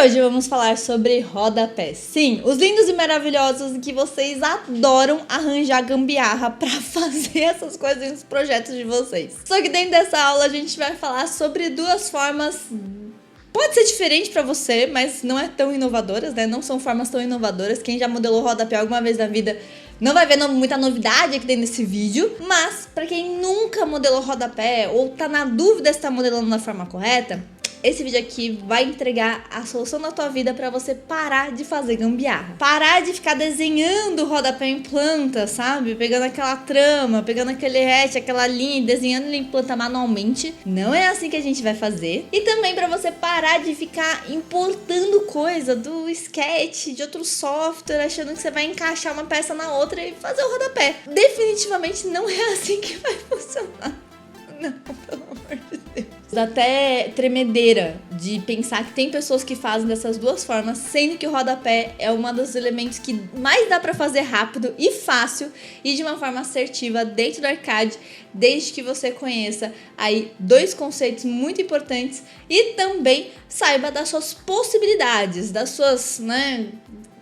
hoje vamos falar sobre rodapés. Sim, os lindos e maravilhosos que vocês adoram arranjar gambiarra pra fazer essas coisas nos projetos de vocês. Só que dentro dessa aula a gente vai falar sobre duas formas. Pode ser diferente pra você, mas não é tão inovadoras, né? Não são formas tão inovadoras. Quem já modelou rodapé alguma vez na vida não vai ver muita novidade aqui dentro desse vídeo. Mas pra quem nunca modelou rodapé ou tá na dúvida se tá modelando da forma correta, esse vídeo aqui vai entregar a solução da tua vida pra você parar de fazer gambiarra. Parar de ficar desenhando o rodapé em planta, sabe? Pegando aquela trama, pegando aquele hash, aquela linha, desenhando ele em planta manualmente. Não é assim que a gente vai fazer. E também pra você parar de ficar importando coisa do Sketch, de outro software, achando que você vai encaixar uma peça na outra e fazer o rodapé. Definitivamente não é assim que vai funcionar. Não, pelo amor de Deus. Dá até tremedeira de pensar que tem pessoas que fazem dessas duas formas, sendo que o rodapé é um dos elementos que mais dá pra fazer rápido e fácil e de uma forma assertiva dentro do arcade, desde que você conheça aí dois conceitos muito importantes e também saiba das suas possibilidades, das suas,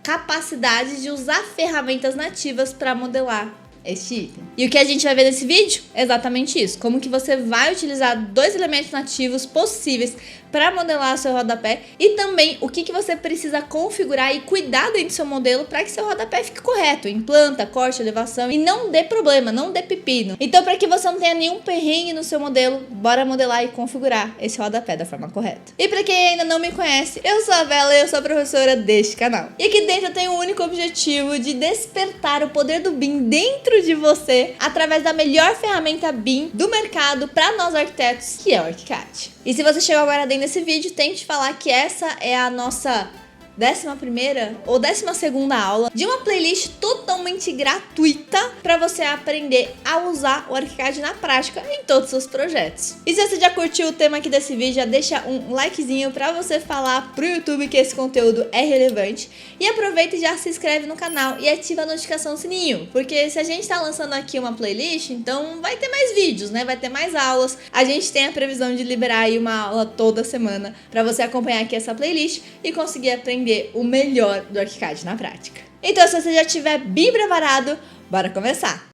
capacidades de usar ferramentas nativas para modelar este item. E o que a gente vai ver nesse vídeo? É exatamente isso. Como que você vai utilizar dois elementos nativos possíveis para modelar seu rodapé e também o que você precisa configurar e cuidar dentro do seu modelo para que seu rodapé fique correto em planta, corte, elevação e não dê problema, não dê pepino. Então, para que você não tenha nenhum perrengue no seu modelo, bora modelar e configurar esse rodapé da forma correta. E para quem ainda não me conhece, eu sou a Bela e eu sou a professora deste canal. E aqui dentro eu tenho o único objetivo de despertar o poder do BIM dentro de você através da melhor ferramenta BIM do mercado para nós arquitetos, que é o ArchiCAD. E se você chegou agora dentro desse vídeo, tem que te falar que essa é a nossa 11ª ou 12ª aula de uma playlist totalmente gratuita para você aprender a usar o ArchiCAD na prática em todos os seus projetos. E se você já curtiu o tema aqui desse vídeo, já deixa um likezinho para você falar pro YouTube que esse conteúdo é relevante e aproveita e já se inscreve no canal e ativa a notificação do sininho, porque se a gente tá lançando aqui uma playlist, então vai ter mais vídeos, né? Vai ter mais aulas. A gente tem a previsão de liberar aí uma aula toda semana para você acompanhar aqui essa playlist e conseguir aprender o melhor do ArchiCAD na prática. Então, se você já estiver bem preparado, bora começar!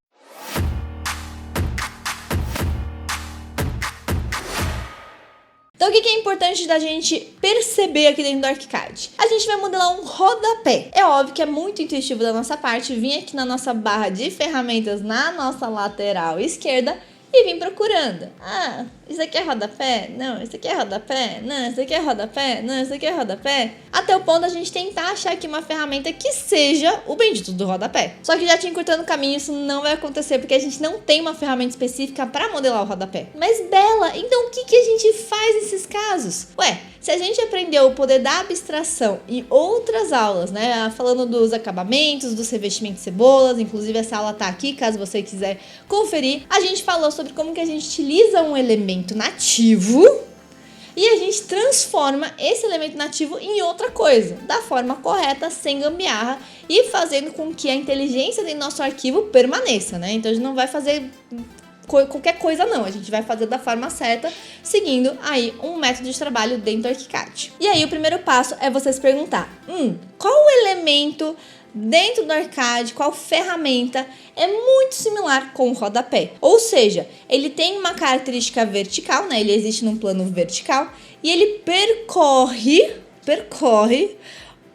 Então, o que é importante da gente perceber aqui dentro do ArchiCAD? A gente vai modelar um rodapé. É óbvio que é muito intuitivo da nossa parte vir aqui na nossa barra de ferramentas, na nossa lateral esquerda, e vim procurando. Ah, isso aqui é rodapé? Não, isso aqui é rodapé? Não, isso aqui é rodapé? Não, isso aqui é rodapé? Até o ponto da gente tentar achar aqui uma ferramenta que seja o bendito do rodapé. Só que já te encurtando o caminho, isso não vai acontecer, porque a gente não tem uma ferramenta específica para modelar o rodapé. Mas, Bela, então o que a gente faz nesses casos? Ué, se a gente aprendeu o poder da abstração em outras aulas, né? Falando dos acabamentos, dos revestimentos de cebolas, inclusive essa aula tá aqui, caso você quiser conferir. A gente falou sobre como que a gente utiliza um elemento nativo e a gente transforma esse elemento nativo em outra coisa, da forma correta, sem gambiarra e fazendo com que a inteligência do nosso arquivo permaneça, né? Então a gente não vai fazer qualquer coisa não, a gente vai fazer da forma certa, seguindo aí um método de trabalho dentro do ArchiCAD. E aí o primeiro passo é você se perguntar, qual o elemento dentro do ArchiCAD, qual ferramenta é muito similar com o rodapé? Ou seja, ele tem uma característica vertical, né? Ele existe num plano vertical e ele percorre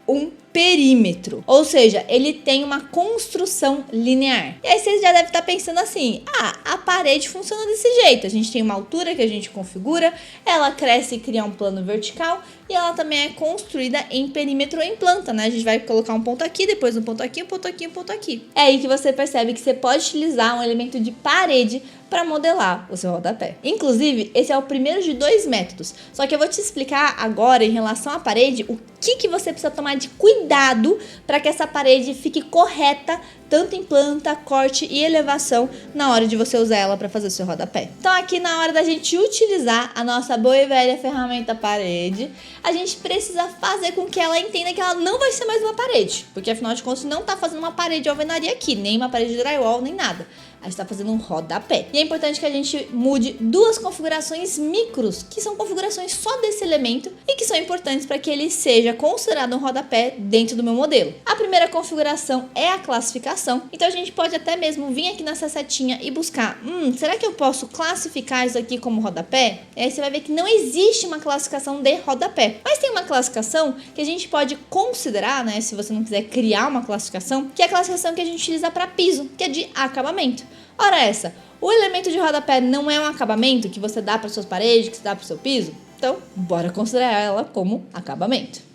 um perímetro, ou seja, ele tem uma construção linear. E aí você já deve estar pensando assim, a parede funciona desse jeito, a gente tem uma altura que a gente configura, ela cresce e cria um plano vertical e ela também é construída em perímetro em planta, né? A gente vai colocar um ponto aqui, depois um ponto aqui, um ponto aqui, um ponto aqui. É aí que você percebe que você pode utilizar um elemento de parede para modelar o seu rodapé. Inclusive, esse é o primeiro de dois métodos. Só que eu vou te explicar agora, em relação à parede, o que você precisa tomar de cuidado para que essa parede fique correta tanto em planta, corte e elevação na hora de você usar ela para fazer o seu rodapé. Então aqui na hora da gente utilizar a nossa boa e velha ferramenta parede, a gente precisa fazer com que ela entenda que ela não vai ser mais uma parede, porque afinal de contas não tá fazendo uma parede de alvenaria aqui, nem uma parede de drywall, nem nada. A gente está fazendo um rodapé. E é importante que a gente mude duas configurações micros, que são configurações só desse elemento e que são importantes para que ele seja considerado um rodapé dentro do meu modelo. A primeira configuração é a classificação. Então a gente pode até mesmo vir aqui nessa setinha e buscar, será que eu posso classificar isso aqui como rodapé? E aí você vai ver que não existe uma classificação de rodapé. Mas tem uma classificação que a gente pode considerar, né, se você não quiser criar uma classificação, que é a classificação que a gente utiliza para piso, que é de acabamento. Ora essa, o elemento de rodapé não é um acabamento que você dá para suas paredes, que você dá para o seu piso? Então, bora considerar ela como acabamento.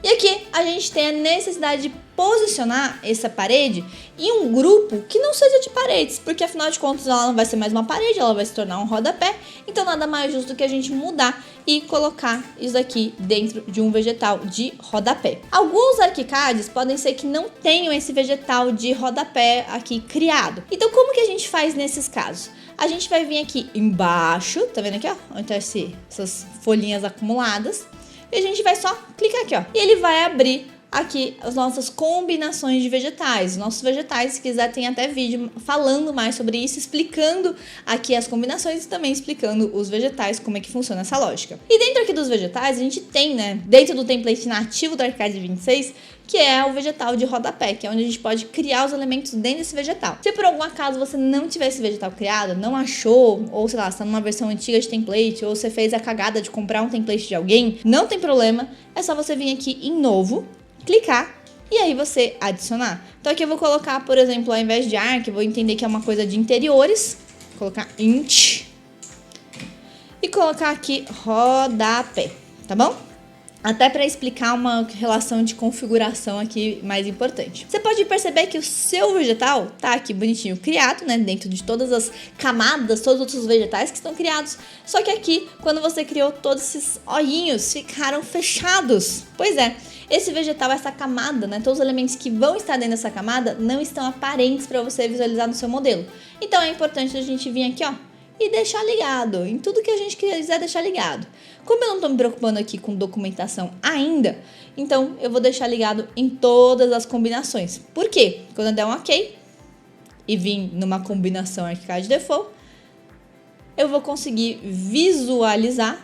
E aqui a gente tem a necessidade de posicionar essa parede em um grupo que não seja de paredes, porque afinal de contas ela não vai ser mais uma parede, ela vai se tornar um rodapé, então nada mais justo do que a gente mudar e colocar isso aqui dentro de um vegetal de rodapé. Alguns ArchiCADs podem ser que não tenham esse vegetal de rodapé aqui criado. Então como que a gente faz nesses casos? A gente vai vir aqui embaixo, tá vendo aqui, ó, onde tá essas folhinhas acumuladas, e a gente vai só clicar aqui, ó, e ele vai abrir aqui as nossas combinações de vegetais. Os nossos vegetais, se quiser, tem até vídeo falando mais sobre isso, explicando aqui as combinações e também explicando os vegetais, como é que funciona essa lógica. E dentro aqui dos vegetais, a gente tem, né, dentro do template nativo do ArchiCAD 26, que é o vegetal de rodapé, que é onde a gente pode criar os elementos dentro desse vegetal. Se por algum acaso você não tiver esse vegetal criado, não achou, ou sei lá, está numa versão antiga de template, ou você fez a cagada de comprar um template de alguém, não tem problema, é só você vir aqui em novo, clicar e aí você adicionar. Então aqui eu vou colocar, por exemplo, ao invés de arc, eu vou entender que é uma coisa de interiores, vou colocar int e colocar aqui rodapé, tá bom? Até para explicar uma relação de configuração aqui mais importante. Você pode perceber que o seu vegetal tá aqui bonitinho criado, né? Dentro de todas as camadas, todos os outros vegetais que estão criados. Só que aqui, quando você criou todos esses olhinhos, ficaram fechados. Pois é, esse vegetal, essa camada, né? Todos os elementos que vão estar dentro dessa camada não estão aparentes para você visualizar no seu modelo. Então é importante a gente vir aqui, ó, e deixar ligado, em tudo que a gente quiser deixar ligado. Como eu não estou me preocupando aqui com documentação ainda, então eu vou deixar ligado em todas as combinações. Por quê? Quando eu der um OK e vir numa combinação ArchiCAD Default, eu vou conseguir visualizar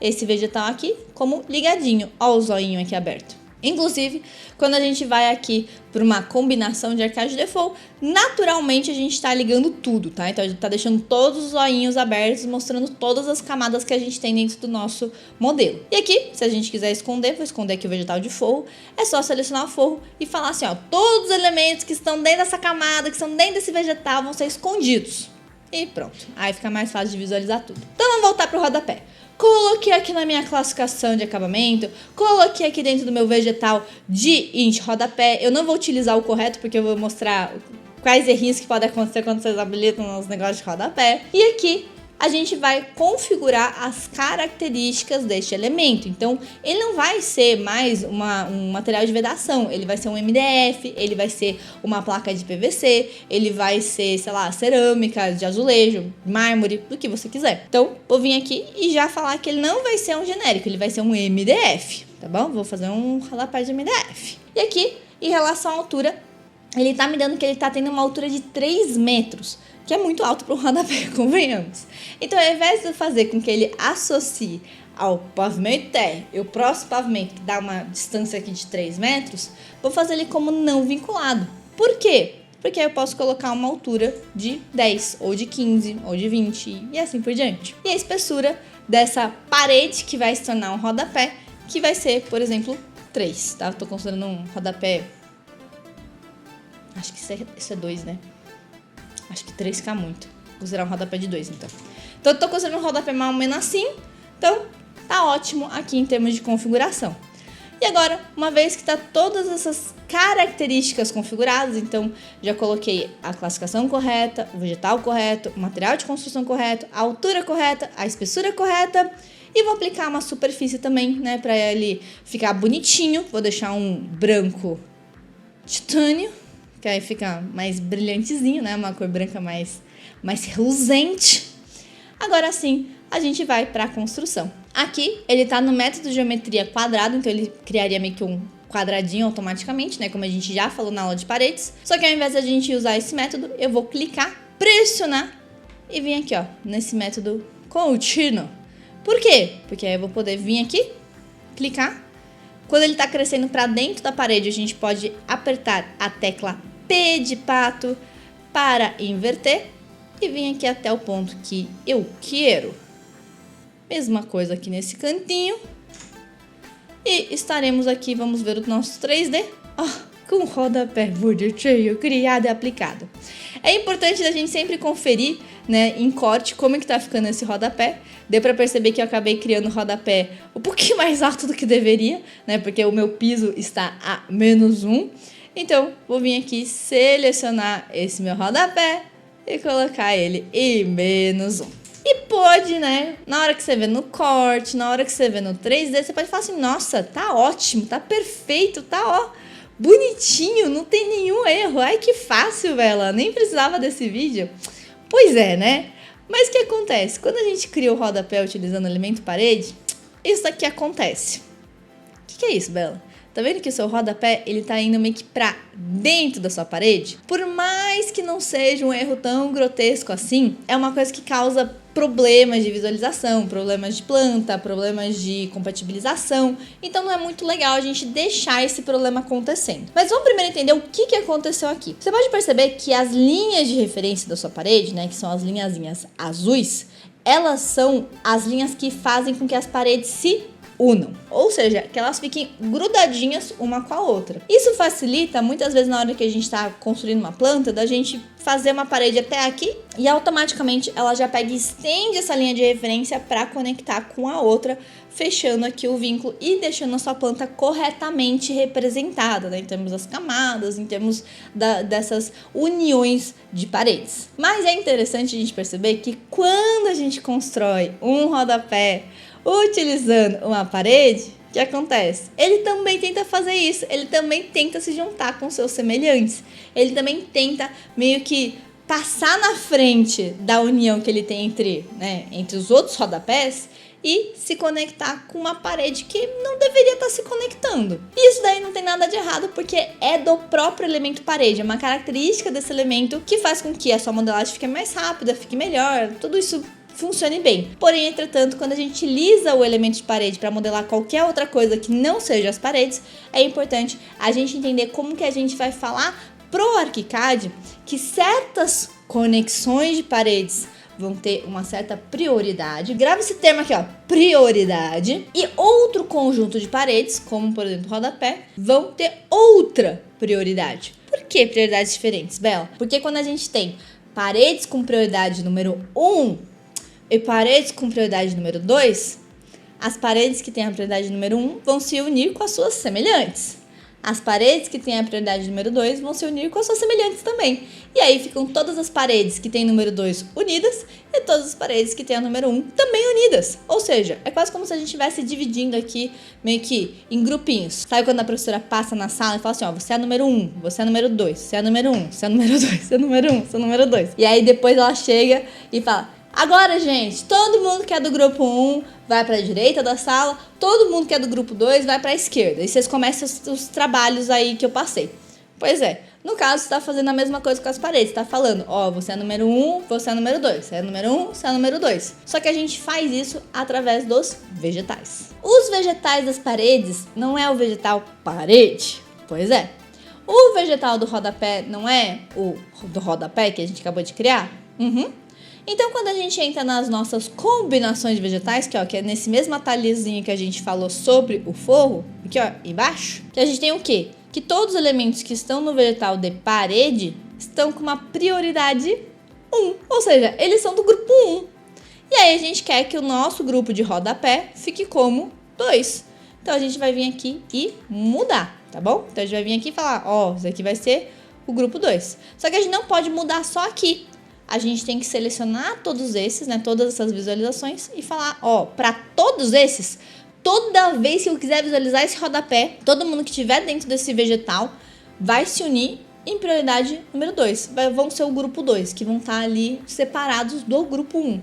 esse vegetal aqui como ligadinho. Olha o zoinho aqui aberto. Inclusive, quando a gente vai aqui para uma combinação de ArchiCAD Default, naturalmente a gente está ligando tudo, tá? Então a gente está deixando todos os olhinhos abertos, mostrando todas as camadas que a gente tem dentro do nosso modelo. E aqui, se a gente quiser esconder, vou esconder aqui o vegetal de forro, é só selecionar o forro e falar assim, ó, todos os elementos que estão dentro dessa camada, que estão dentro desse vegetal, vão ser escondidos. E pronto, aí fica mais fácil de visualizar tudo. Então vamos voltar para o rodapé. Coloquei aqui na minha classificação de acabamento, coloquei aqui dentro do meu vegetal de int rodapé. Eu não vou utilizar o correto porque eu vou mostrar quais errinhos que podem acontecer quando vocês habilitam os negócios de rodapé. E aqui a gente vai configurar as características deste elemento. Então, ele não vai ser mais um material de vedação, ele vai ser um MDF, ele vai ser uma placa de PVC, ele vai ser, sei lá, cerâmica, de azulejo, mármore, do que você quiser. Então, vou vir aqui e já falar que ele não vai ser um genérico, ele vai ser um MDF, tá bom? Vou fazer um rodapé de MDF. E aqui, em relação à altura, ele tá me dando que ele tá tendo uma altura de 3 metros, que é muito alto para um rodapé, convenhamos. Então, ao invés de eu fazer com que ele associe ao pavimento terra e o próximo pavimento, que dá uma distância aqui de 3 metros, vou fazer ele como não vinculado. Por quê? Porque aí eu posso colocar uma altura de 10, ou de 15, ou de 20, e assim por diante. E a espessura dessa parede que vai se tornar um rodapé, que vai ser, por exemplo, 3, tá? Tô considerando um rodapé... Acho que isso é 2, né? Acho que 3 fica muito. Vou considerar um rodapé de 2, então. Então, eu tô considerando um rodapé mais ou menos assim. Então, tá ótimo aqui em termos de configuração. E agora, uma vez que tá todas essas características configuradas, então, já coloquei a classificação correta, o vegetal correto, o material de construção correto, a altura correta, a espessura correta. E vou aplicar uma superfície também, né? Pra ele ficar bonitinho. Vou deixar um branco titânio. que aí fica mais brilhantezinho, né? Uma cor branca mais reluzente. Agora sim, a gente vai para a construção. Aqui, ele tá no método de geometria quadrado, então ele criaria meio que um quadradinho automaticamente, né? Como a gente já falou na aula de paredes. Só que ao invés de a gente usar esse método, eu vou clicar, pressionar e vir aqui, ó, nesse método contínuo. Por quê? Porque aí eu vou poder vir aqui, clicar. Quando ele tá crescendo para dentro da parede, a gente pode apertar a tecla P de pato para inverter e vir aqui até o ponto que eu quero. Mesma coisa aqui nesse cantinho. E estaremos aqui, vamos ver o nosso 3D. Com o rodapé bonitinho, criado e aplicado. É importante a gente sempre conferir, né, em corte, como é que tá ficando esse rodapé. Deu pra perceber que eu acabei criando o rodapé um pouquinho mais alto do que deveria, né, porque o meu piso está a -1. Então, vou vir aqui selecionar esse meu rodapé e colocar ele em -1. E pode, né, na hora que você vê no corte, na hora que você vê no 3D, você pode falar assim, nossa, tá ótimo, tá perfeito, tá bonitinho, não tem nenhum erro. Ai, que fácil, Bela, nem precisava desse vídeo. Pois é, né? Mas o que acontece? Quando a gente cria o rodapé utilizando o elemento parede, isso aqui acontece. O que é isso, Bela? Tá vendo que o seu rodapé, ele tá indo meio que pra dentro da sua parede? Por mais que não seja um erro tão grotesco assim, é uma coisa que causa problemas de visualização, problemas de planta, problemas de compatibilização. Então não é muito legal a gente deixar esse problema acontecendo. Mas vamos primeiro entender o que aconteceu aqui. Você pode perceber que as linhas de referência da sua parede, né, que são as linhazinhas azuis, elas são as linhas que fazem com que as paredes se unam, ou seja, que elas fiquem grudadinhas uma com a outra. Isso facilita muitas vezes na hora que a gente está construindo uma planta, da gente fazer uma parede até aqui e automaticamente ela já pega e estende essa linha de referência para conectar com a outra, fechando aqui o vínculo e deixando a sua planta corretamente representada, né, em termos das camadas, em termos dessas uniões de paredes. Mas é interessante a gente perceber que quando a gente constrói um rodapé utilizando uma parede, o que acontece? Ele também tenta fazer isso, ele também tenta se juntar com seus semelhantes, ele também tenta meio que passar na frente da união que ele tem entre os outros rodapés e se conectar com uma parede que não deveria estar se conectando. Isso daí não tem nada de errado, porque é do próprio elemento parede, é uma característica desse elemento que faz com que a sua modelagem fique mais rápida, fique melhor, tudo isso funcione bem. Porém, entretanto, quando a gente utiliza o elemento de parede para modelar qualquer outra coisa que não seja as paredes, é importante a gente entender como que a gente vai falar pro ArchiCAD que certas conexões de paredes vão ter uma certa prioridade. Grava esse termo aqui, ó, prioridade. E outro conjunto de paredes, como por exemplo o rodapé, vão ter outra prioridade. Por que prioridades diferentes, Bela? Porque quando a gente tem paredes com prioridade número 1 e paredes com prioridade número 2, as paredes que têm a prioridade número 1 vão se unir com as suas semelhantes. As paredes que têm a prioridade número 2 vão se unir com as suas semelhantes também. E aí ficam todas as paredes que têm número 2 unidas e todas as paredes que têm a número 1 também unidas. Ou seja, é quase como se a gente estivesse dividindo aqui meio que em grupinhos. Sabe quando a professora passa na sala e fala assim, ó, você é a número 1, você é a número 2, você é a número 1, você é a número 2, você é a número 1, você é a número 2. E aí depois ela chega e fala, agora, gente, todo mundo que é do grupo 1 vai para a direita da sala, todo mundo que é do grupo 2 vai para a esquerda. E vocês começam os trabalhos aí que eu passei. Pois é, no caso, você está fazendo a mesma coisa com as paredes. Está falando, ó, você é número 1, você é número 2, você é número 1, você é número 2. Só que a gente faz isso através dos vegetais. Os vegetais das paredes não é o vegetal parede? Pois é. O vegetal do rodapé não é o do rodapé que a gente acabou de criar? Então, quando a gente entra nas nossas combinações de vegetais, que é nesse mesmo atalhozinho que a gente falou sobre o forro, aqui ó, embaixo, que a gente tem o quê? Que todos os elementos que estão no vegetal de parede estão com uma prioridade 1, ou seja, eles são do grupo 1. E aí a gente quer que o nosso grupo de rodapé fique como 2. Então a gente vai vir aqui e mudar, tá bom? Então a gente vai vir aqui e falar, ó, isso aqui vai ser o grupo 2. Só que a gente não pode mudar só aqui. A gente tem que selecionar todos esses, né, todas essas visualizações e falar, ó, para todos esses, toda vez que eu quiser visualizar esse rodapé, todo mundo que estiver dentro desse vegetal vai se unir em prioridade número 2. Vão ser o grupo 2, que vão estar ali separados do grupo 1.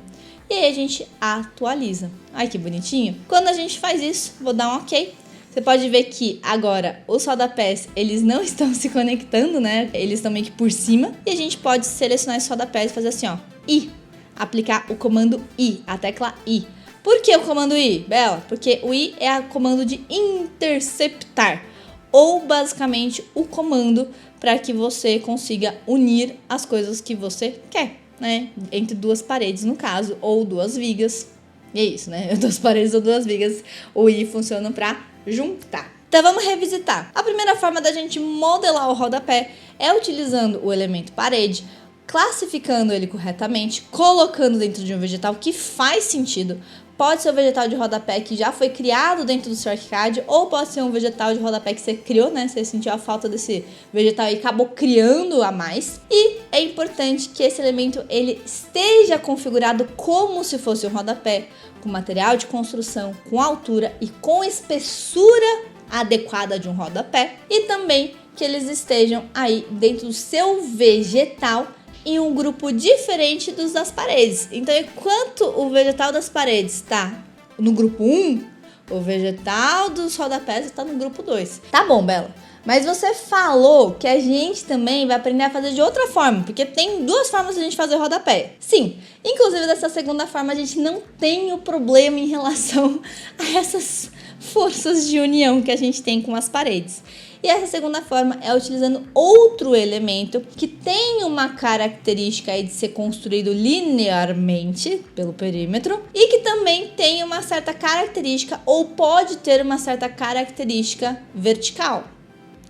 E aí a gente atualiza. Ai, que bonitinho. Quando a gente faz isso, vou dar um ok. Você pode ver que agora os rodapés, eles não estão se conectando, né? Eles estão meio que por cima. E a gente pode selecionar esses rodapés e fazer assim, ó. I. Aplicar o comando I, a tecla I. Por que o comando I, Bela? Porque o I é o comando de interceptar. Ou basicamente o comando para que você consiga unir as coisas que você quer, né? Entre duas paredes, no caso, ou duas vigas. E é isso, né? Duas paredes ou duas vigas, o I funciona para juntar. Então vamos revisitar. A primeira forma da gente modelar o rodapé é utilizando o elemento parede, classificando ele corretamente, colocando dentro de um vegetal que faz sentido. Pode ser o vegetal de rodapé que já foi criado dentro do seu ArchiCAD, ou pode ser um vegetal de rodapé que você criou, né? Você sentiu a falta desse vegetal e acabou criando a mais. E é importante que esse elemento ele esteja configurado como se fosse um rodapé, com material de construção, com altura e com espessura adequada de um rodapé. E também que eles estejam aí dentro do seu vegetal em um grupo diferente dos das paredes. Então, enquanto o vegetal das paredes está no grupo 1, o vegetal dos rodapés está no grupo 2. Tá bom, Bela. Mas você falou que a gente também vai aprender a fazer de outra forma, porque tem duas formas de a gente fazer rodapé. Sim, inclusive dessa segunda forma a gente não tem o problema em relação a essas forças de união que a gente tem com as paredes. E essa segunda forma é utilizando outro elemento que tem uma característica aí de ser construído linearmente pelo perímetro e que também tem uma certa característica ou pode ter uma certa característica vertical.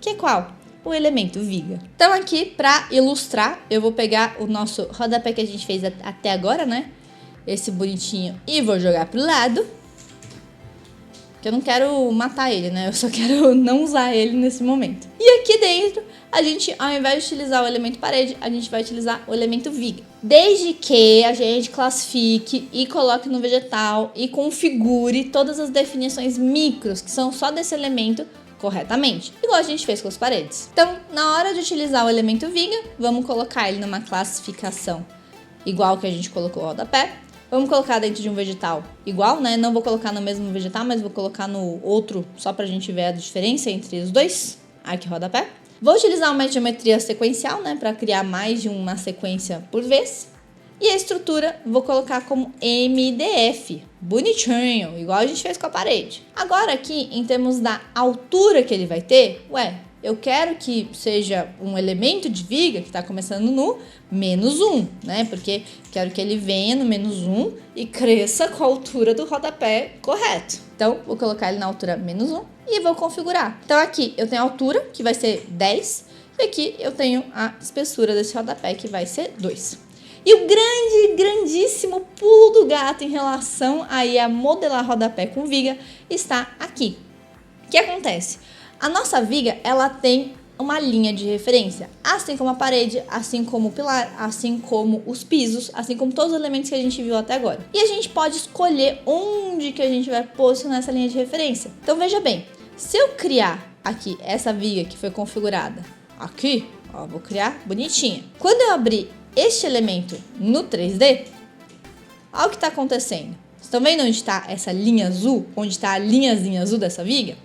Que é qual? O elemento viga. Então aqui, para ilustrar, eu vou pegar o nosso rodapé que a gente fez até agora, né? Esse bonitinho, e vou jogar pro lado. Que eu não quero matar ele, né? Eu só quero não usar ele nesse momento. E aqui dentro, a gente, ao invés de utilizar o elemento parede, a gente vai utilizar o elemento viga. Desde que a gente classifique e coloque no vegetal e configure todas as definições micros, que são só desse elemento, corretamente, igual a gente fez com as paredes. Então, na hora de utilizar o elemento viga, vamos colocar ele numa classificação igual que a gente colocou o rodapé. Vamos colocar dentro de um vegetal igual, né? Não vou colocar no mesmo vegetal, mas vou colocar no outro, só pra gente ver a diferença entre os dois. Aqui, rodapé. Vou utilizar uma geometria sequencial, né? Pra criar mais de uma sequência por vez. E a estrutura vou colocar como MDF. Bonitinho, igual a gente fez com a parede. Agora aqui, em termos da altura que ele vai ter, eu quero que seja um elemento de viga que está começando no -1, né? Porque quero que ele venha no -1 e cresça com a altura do rodapé correto. Então, vou colocar ele na altura -1 e vou configurar. Então, aqui eu tenho a altura, que vai ser 10, e aqui eu tenho a espessura desse rodapé, que vai ser 2. E o grandíssimo pulo do gato em relação aí a modelar rodapé com viga está aqui. O que acontece? A nossa viga, ela tem uma linha de referência, assim como a parede, assim como o pilar, assim como os pisos, assim como todos os elementos que a gente viu até agora. E a gente pode escolher onde que a gente vai posicionar essa linha de referência. Então veja bem, se eu criar aqui essa viga que foi configurada aqui, ó, vou criar bonitinha. Quando eu abrir este elemento no 3D, olha o que está acontecendo. Vocês estão vendo onde está essa linha azul? Onde está a linhazinha azul dessa viga?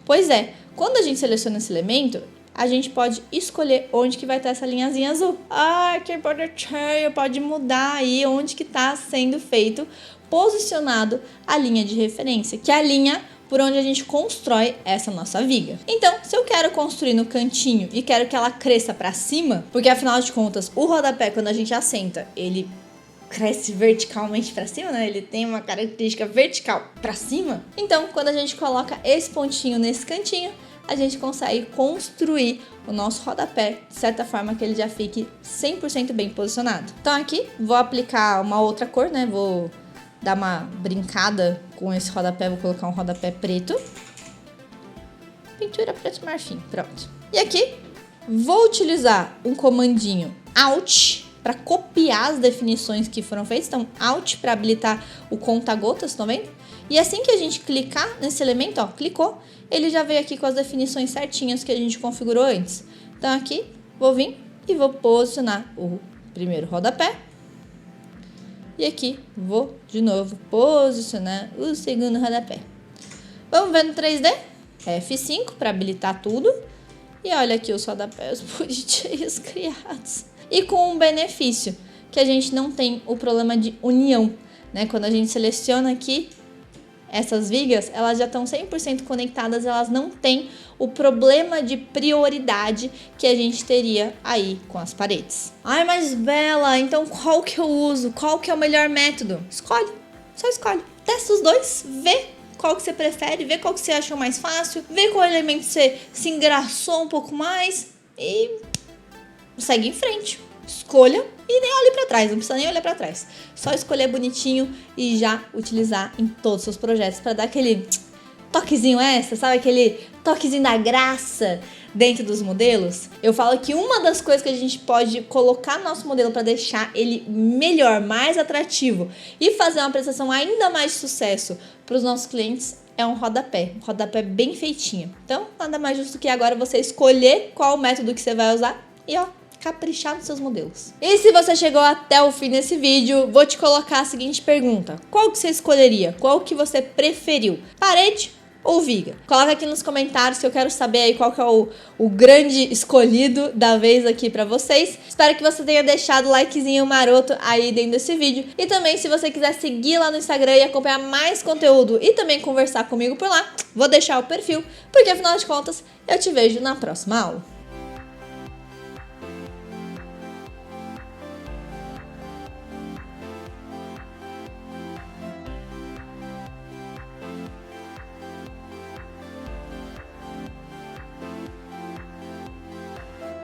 Pois é, quando a gente seleciona esse elemento, a gente pode escolher onde que vai estar essa linhazinha azul. Ah, que bonitinho, pode mudar aí onde que está sendo feito, posicionado a linha de referência, que é a linha por onde a gente constrói essa nossa viga. Então, se eu quero construir no cantinho e quero que ela cresça para cima, porque afinal de contas, o rodapé, quando a gente assenta, ele cresce verticalmente para cima, né? Ele tem uma característica vertical para cima. Então, quando a gente coloca esse pontinho nesse cantinho, a gente consegue construir o nosso rodapé de certa forma que ele já fique 100% bem posicionado. Então aqui, vou aplicar uma outra cor, né? Vou dar uma brincada com esse rodapé, vou colocar um rodapé preto. Pintura preto marfim, pronto. E aqui, vou utilizar um comandinho Alt para copiar as definições que foram feitas. Então, Alt para habilitar o conta-gotas, estão vendo? E assim que a gente clicar nesse elemento, ó, clicou, ele já veio aqui com as definições certinhas que a gente configurou antes. Então, aqui, vou vir e vou posicionar o primeiro rodapé. E aqui vou de novo posicionar o segundo rodapé. Vamos ver no 3D? F5 para habilitar tudo. E olha aqui os rodapés bonitinhos criados. E com um benefício, que a gente não tem o problema de união, né? Quando a gente seleciona aqui essas vigas, elas já estão 100% conectadas, elas não têm o problema de prioridade que a gente teria aí com as paredes. Ai, mas Bela, então qual que eu uso? Qual que é o melhor método? Escolhe, só escolhe. Testa os dois, vê qual que você prefere, vê qual que você achou mais fácil, vê qual elemento você se engraçou um pouco mais e segue em frente. Escolha e nem olhe para trás, não precisa nem olhar para trás. Só escolher bonitinho e já utilizar em todos os seus projetos para dar aquele toquezinho extra, sabe? Aquele toquezinho da graça dentro dos modelos. Eu falo que uma das coisas que a gente pode colocar no nosso modelo para deixar ele melhor, mais atrativo e fazer uma prestação ainda mais de sucesso para os nossos clientes é um rodapé bem feitinho. Então, nada mais justo que agora você escolher qual método que você vai usar e ó, caprichar nos seus modelos. E se você chegou até o fim desse vídeo, vou te colocar a seguinte pergunta: qual que você escolheria? Qual que você preferiu? Parede ou viga? Coloca aqui nos comentários que eu quero saber aí qual que é o grande escolhido da vez aqui pra vocês. Espero que você tenha deixado o likezinho maroto aí dentro desse vídeo. E também, se você quiser seguir lá no Instagram e acompanhar mais conteúdo e também conversar comigo por lá, vou deixar o perfil, porque afinal de contas, eu te vejo na próxima aula.